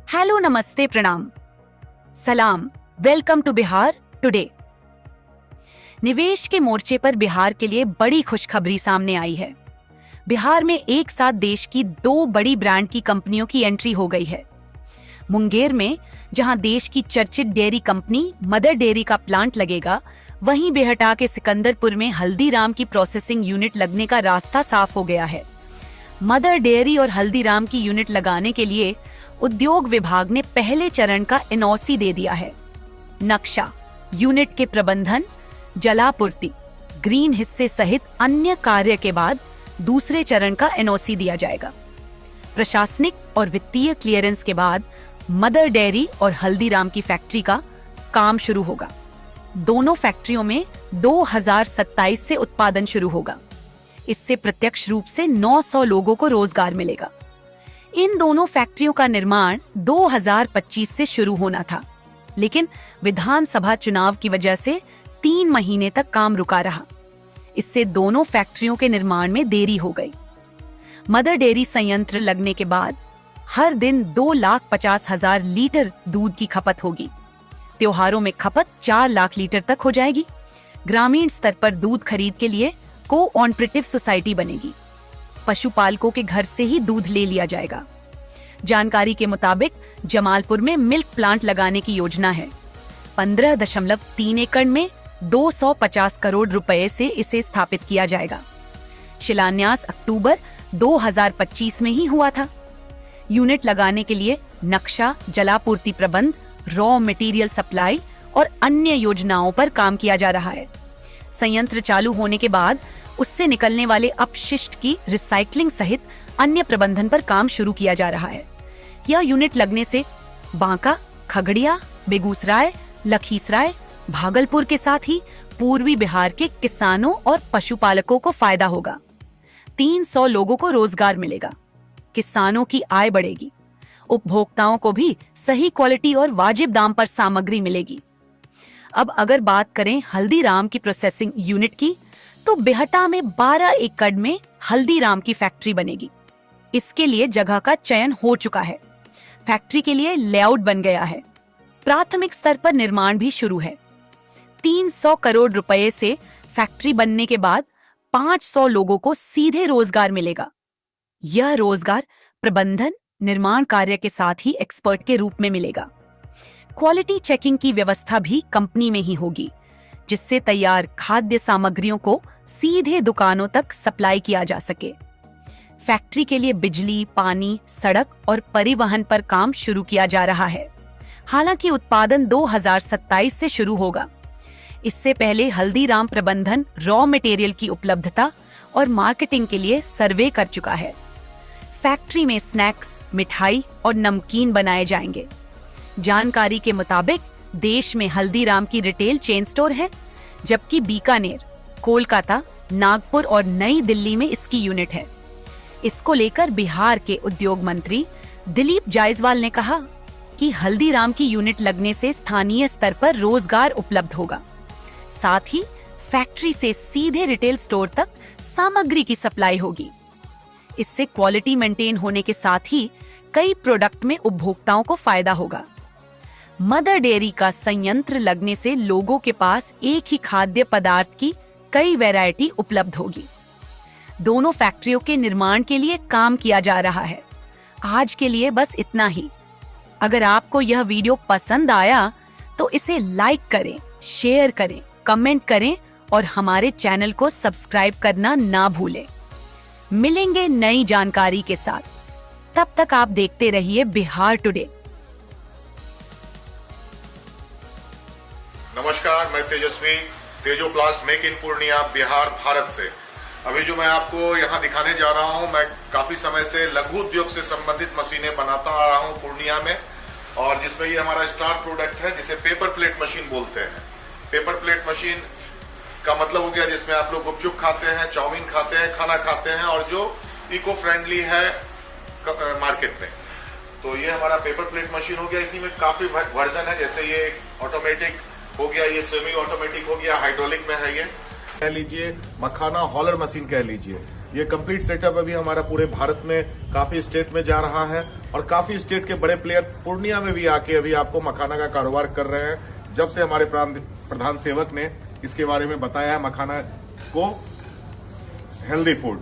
Hello, नमस्ते, प्रणाम, सलाम, वेलकम टू बिहार टुडे। निवेश के मोर्चे पर बिहार के लिए बड़ी खुशखबरी सामने आई है। बिहार में एक साथ देश की 2 बड़ी ब्रांड की कंपनियों की एंट्री हो गई है। मुंगेर में जहां देश की चर्चित डेयरी कंपनी मदर डेयरी का प्लांट लगेगा, वहीं बेहटा के सिकंदरपुर में हल्दीराम की प्रोसेसिंग यूनिट लगने का रास्ता साफ हो गया है। मदर डेयरी और हल्दीराम की यूनिट लगाने के लिए उद्योग विभाग ने पहले चरण का एनओसी दे दिया है। नक्शा, यूनिट के प्रबंधन, जलापूर्ति, ग्रीन हिस्से सहित अन्य कार्य के बाद दूसरे चरण का एनओसी दिया जाएगा। प्रशासनिक और वित्तीय क्लियरेंस के बाद मदर डेयरी और हल्दीराम की फैक्ट्री का काम शुरू होगा। दोनों फैक्ट्रियों में 2027 से उत्पादन शुरू होगा। इससे प्रत्यक्ष रूप से 900 लोगों को रोजगार मिलेगा। इन दोनों फैक्ट्रियों का निर्माण 2025 से शुरू होना था, लेकिन विधानसभा चुनाव की वजह से 3 महीने तक काम रुका रहा। इससे दोनों फैक्ट्रियों के निर्माण में देरी हो गई। मदर डेयरी संयंत्र लगने के बाद हर दिन 2,50,000 लीटर दूध की खपत होगी। त्योहारों में खपत 4 लाख लीटर तक हो जाएगी। ग्रामीण स्तर पर दूध खरीद के लिए कोऑपरेटिव सोसाइटी बनेगी। पशुपालकों के घर से ही दूध ले लिया जाएगा। जानकारी के मुताबिक जमालपुर में मिल्क प्लांट लगाने की योजना है। 15.3 एकड़ में 250 करोड़ रुपए से इसे स्थापित किया जाएगा। शिलान्यास अक्टूबर 2025 में ही हुआ था। यूनिट लगाने के लिए नक्शा, जलापूर्ति प्रबंध, रॉ मटेरियल सप्लाई और अन्य योजनाओं पर काम किया जा रहा है। संयंत्र चालू होने के बाद उससे निकलने वाले अपशिष्ट की रिसाइकलिंग सहित अन्य प्रबंधन पर काम शुरू किया जा रहा है। यह यूनिट लगने से बांका, खगड़िया, बेगूसराय, लखीसराय, भागलपुर के साथ ही पूर्वी बिहार के किसानों और पशुपालकों को फायदा होगा। 300 लोगों को रोजगार मिलेगा। किसानों की आय बढ़ेगी। उपभोक्ताओं को भी सही क्वालिटी और वाजिब दाम पर सामग्री मिलेगी। अब अगर बात करें हल्दीराम की प्रोसेसिंग यूनिट की, तो बेहटा में 12 एकड़ में हल्दीराम की फैक्ट्री बनेगी। इसके लिए जगह का चयन हो चुका है। फैक्ट्री के लिए लेआउट बन गया है। प्राथमिक स्तर पर निर्माण भी शुरू है। 300 करोड़ रुपए से फैक्ट्री बनने के बाद 500 लोगों को सीधे रोजगार मिलेगा। यह रोजगार प्रबंधन, निर्माण कार्य के साथ ही एक्सपर्ट के रूप में मिलेगा। क्वालिटी चेकिंग की व्यवस्था भी कंपनी में ही होगी, जिससे तैयार खाद्य सामग्रियों को सीधे दुकानों तक सप्लाई किया जा सके। फैक्ट्री के लिए बिजली, पानी, सड़क और परिवहन पर काम शुरू किया जा रहा है। हालांकि उत्पादन 2027 से शुरू होगा। इससे पहले हल्दीराम प्रबंधन रॉ मटेरियल की उपलब्धता और मार्केटिंग के लिए सर्वे कर चुका है। फैक्ट्री में स्नैक्स, मिठाई और नमकीन बनाए जाएंगे। जानकारी के मुताबिक देश में हल्दीराम की रिटेल चेन स्टोर है, जबकि बीकानेर, कोलकाता, नागपुर और नई दिल्ली में इसकी यूनिट है। इसको लेकर बिहार के उद्योग मंत्री दिलीप जायसवाल ने कहा कि हल्दीराम की यूनिट लगने से स्थानीय स्तर पर रोजगार उपलब्ध होगा। साथ ही फैक्ट्री से सीधे रिटेल स्टोर तक सामग्री की सप्लाई होगी। इससे क्वालिटी मेंटेन होने के साथ ही कई प्रोडक्ट में उपभोक्ताओं को फायदा होगा। मदर डेयरी का संयंत्र लगने से लोगों के पास एक ही खाद्य पदार्थ की कई वैरायटी उपलब्ध होगी। दोनों फैक्ट्रियों के निर्माण के लिए काम किया जा रहा है। आज के लिए बस इतना ही। अगर आपको यह वीडियो पसंद आया तो इसे लाइक करें, शेयर करें, कमेंट करें और हमारे चैनल को सब्सक्राइब करना ना भूलें। मिलेंगे नई जानकारी के साथ। तब तक आप देखते रहिए बिहार टुडे। नमस्कार, मैं तेजस्वी, तेजोप्लास्ट मेक इन पूर्णिया, बिहार, भारत से। अभी जो मैं आपको यहाँ दिखाने जा रहा हूँ, मैं काफी समय से लघु उद्योग से संबंधित मशीनें बनाता आ रहा हूँ पूर्णिया में, और जिसमें ये हमारा स्टार प्रोडक्ट है, जिसे पेपर प्लेट मशीन बोलते हैं। पेपर प्लेट मशीन का मतलब हो गया जिसमें आप लोग गुपचुप खाते हैं, चाउमीन खाते हैं, खाना खाते हैं, और जो इको फ्रेंडली है मार्केट में। तो ये हमारा पेपर प्लेट मशीन हो गया। इसी में काफी वर्जन है, जैसे ये ऑटोमेटिक हो गया, ये सेमी ऑटोमेटिक हो गया, हाइड्रोलिक में है, ये कह लीजिए मखाना हॉलर मशीन कह लीजिए। ये कंप्लीट सेटअप अभी हमारा पूरे भारत में काफी स्टेट में जा रहा है। और काफी स्टेट के बड़े प्लेयर पूर्णिया में भी आके अभी आपको मखाना का कारोबार कर रहे हैं। जब से हमारे प्रधान सेवक ने इसके बारे में बताया है मखाना को हेल्दी फूड।